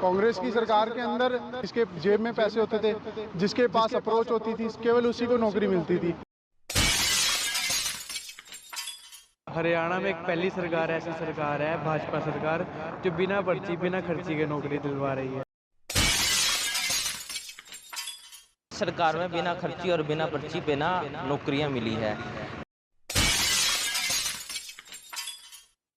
कांग्रेस की सरकार के अंदर जिसके जेब में पैसे होते थे, जिसके पास अप्रोच होती थी, केवल उसी को नौकरी मिलती थी। हरियाणा में एक पहली सरकार ऐसी सरकार है, भाजपा सरकार, जो बिना पर्ची बिना खर्ची के नौकरी दिलवा रही है। सरकार में बिना खर्ची और बिना पर्ची पे ना नौकरियां मिली है।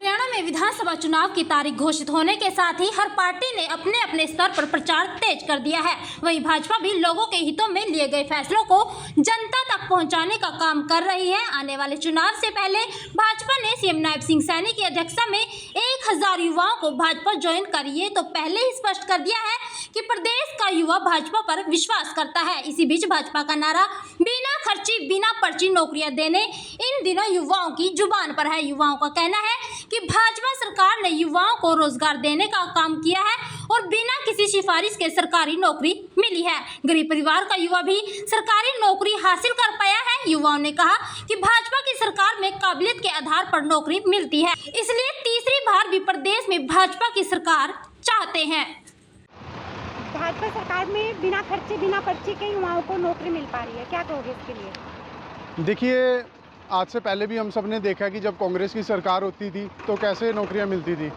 हरियाणा में विधानसभा चुनाव की तारीख घोषित होने के साथ ही हर पार्टी ने अपने अपने स्तर पर प्रचार तेज कर दिया है। वहीं भाजपा भी लोगों के हितों में लिए गए फैसलों को जनता तक पहुंचाने का काम कर रही है। आने वाले चुनाव से पहले भाजपा ने सीएम नायब सिंह सैनी की अध्यक्षता में 1000 युवाओं को भाजपा ज्वाइन करिए तो पहले ही स्पष्ट कर दिया है कि प्रदेश का युवा भाजपा पर विश्वास करता है। इसी बीच भाजपा का नारा बिना खर्ची बिना पर्ची नौकरियां देने इन दिनों युवाओं की जुबान पर है। युवाओं का कहना है कि भाजपा सरकार ने युवाओं को रोजगार देने का काम किया है और बिना किसी सिफारिश के सरकारी नौकरी मिली है। गरीब परिवार का युवा भी सरकारी नौकरी हासिल कर पाया है। युवाओं ने कहा कि भाजपा की सरकार में काबिलियत के आधार पर नौकरी मिलती है, इसलिए तीसरी बार भी प्रदेश में भाजपा की सरकार चाहते हैं। भाजपा सरकार में बिना खर्चे बिना पर्ची के युवाओं को नौकरी मिल पा रही है, क्या कहोगे इसके लिए? देखिए, आज से पहले भी हम सब ने देखा कि जब कांग्रेस की सरकार होती थी तो कैसे नौकरियां मिलती थी।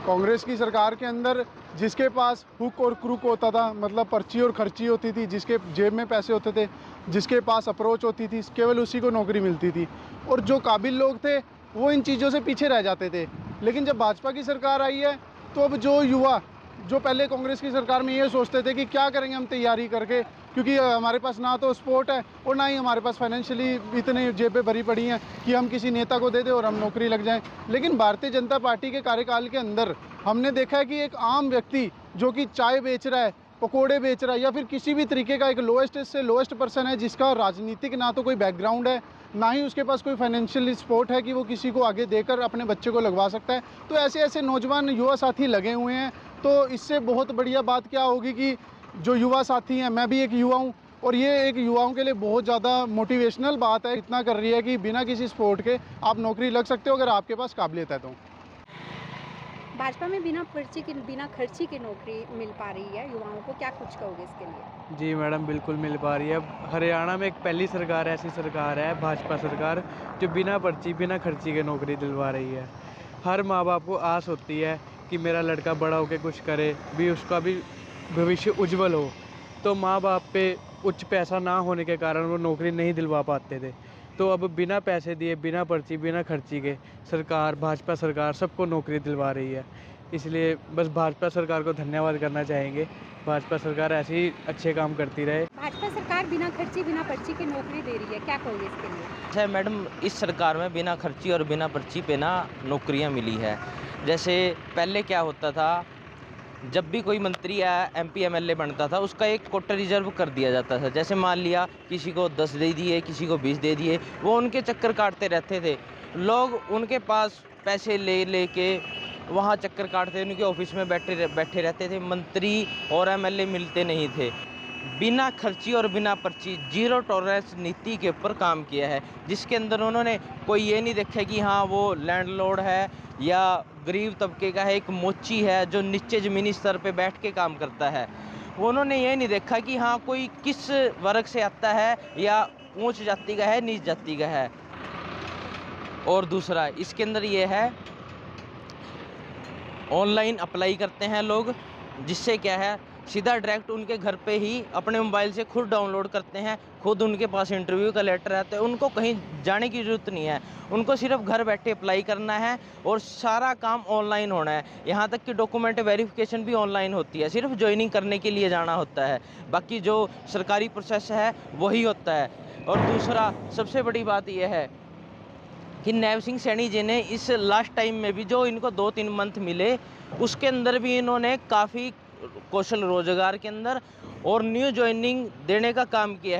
कांग्रेस की सरकार के अंदर जिसके पास हुक और क्रूक होता था, मतलब पर्ची और खर्ची होती थी, जिसके जेब में पैसे होते थे, जिसके पास अप्रोच होती थी, केवल उसी को नौकरी मिलती थी और जो काबिल लोग थे वो इन चीज़ों से पीछे रह जाते थे। लेकिन जब भाजपा की सरकार आई है तो अब जो युवा जो पहले कांग्रेस की सरकार में ये सोचते थे कि क्या करेंगे हम तैयारी करके, क्योंकि हमारे पास ना तो स्पोर्ट है और ना ही हमारे पास फाइनेंशियली इतने जेबें भरी पड़ी हैं कि हम किसी नेता को दे दें और हम नौकरी लग जाएं। लेकिन भारतीय जनता पार्टी के कार्यकाल के अंदर हमने देखा है कि एक आम व्यक्ति जो कि चाय बेच रहा है, पकोड़े बेच रहा है या फिर किसी भी तरीके का एक लोएस्ट से लोएस्ट पर्सन है, जिसका राजनीतिक ना तो कोई बैकग्राउंड है, ना ही उसके पास कोई फाइनेंशियल सपोर्ट है कि वो किसी को आगे देकर अपने बच्चे को लगवा सकता है, तो ऐसे ऐसे नौजवान युवा साथी लगे हुए हैं। तो इससे बहुत बढ़िया बात क्या होगी कि जो युवा साथी हैं, मैं भी एक युवा हूँ और ये एक युवाओं के लिए बहुत ज़्यादा मोटिवेशनल बात है, इतना कर रही है कि बिना किसी सपोर्ट के आप नौकरी लग सकते हो अगर आपके पास काबिलियत है तो। भाजपा में बिना पर्ची की बिना खर्ची की नौकरी मिल पा रही है युवाओं को, क्या कुछ कहोगे इसके लिए? जी मैडम, बिल्कुल मिल पा रही है। हरियाणा में एक पहली सरकार ऐसी सरकार है, भाजपा सरकार, जो बिना पर्ची बिना खर्ची के नौकरी दिलवा रही है। हर माँ बाप को आस होती है कि मेरा लड़का बड़ा होकर कुछ करे, भी उसका भी भविष्य उज्जवल हो, तो माँ बाप पे उच्च पैसा ना होने के कारण वो नौकरी नहीं दिलवा पाते थे। तो अब बिना पैसे दिए, बिना पर्ची बिना खर्ची के सरकार, भाजपा सरकार सबको नौकरी दिलवा रही है। इसलिए बस भाजपा सरकार को धन्यवाद करना चाहेंगे। भाजपा सरकार ऐसे ही अच्छे काम करती रहे। भाजपा सरकार बिना खर्ची बिना पर्ची की नौकरी दे रही है, क्या कहोगे इसके लिए? अच्छा मैडम, इस सरकार में बिना खर्ची और बिना पर्ची पे ना नौकरियां मिली है। जैसे पहले क्या होता था, जब भी कोई मंत्री या एमपी एमएलए बनता था उसका एक कोटा रिजर्व कर दिया जाता था। जैसे मान लिया किसी को 10 दे दिए, किसी को 20 दे दिए, वो उनके चक्कर काटते रहते थे। लोग उनके पास पैसे ले के वहाँ चक्कर काटते, उनके ऑफिस में बैठे रहते थे। मंत्री और एमएलए मिलते नहीं थे। बिना खर्ची और बिना पर्ची जीरो टॉलरेंस नीति के ऊपर काम किया है, जिसके अंदर उन्होंने कोई ये नहीं देखा कि हाँ वो लैंडलॉर्ड है या गरीब तबके का है, एक मोची है जो नीचे ज़मीनी स्तर पे बैठ के काम करता है। उन्होंने ये नहीं देखा कि हाँ कोई किस वर्ग से आता है या ऊंच जाति का है, नीच जाति का है। और दूसरा इसके अंदर ये है, ऑनलाइन अप्लाई करते हैं लोग, जिससे क्या है सीधा डायरेक्ट उनके घर पे ही अपने मोबाइल से खुद डाउनलोड करते हैं, खुद उनके पास इंटरव्यू का लेटर आता है, उनको कहीं जाने की ज़रूरत नहीं है, उनको सिर्फ घर बैठे अप्लाई करना है और सारा काम ऑनलाइन होना है। यहाँ तक कि डॉक्यूमेंट वेरिफिकेशन भी ऑनलाइन होती है, सिर्फ ज्वाइनिंग करने के लिए जाना होता है, बाकी जो सरकारी प्रोसेस है वही होता है। और दूसरा सबसे बड़ी बात यह है कि नायब सिंह सैनी जी ने इस लास्ट टाइम में भी जो इनको 2-3 मंथ मिले, उसके अंदर भी इन्होंने काफ़ी कौशल रोजगार के अंदर और न्यू ज्वाइनिंग देने का काम किया है।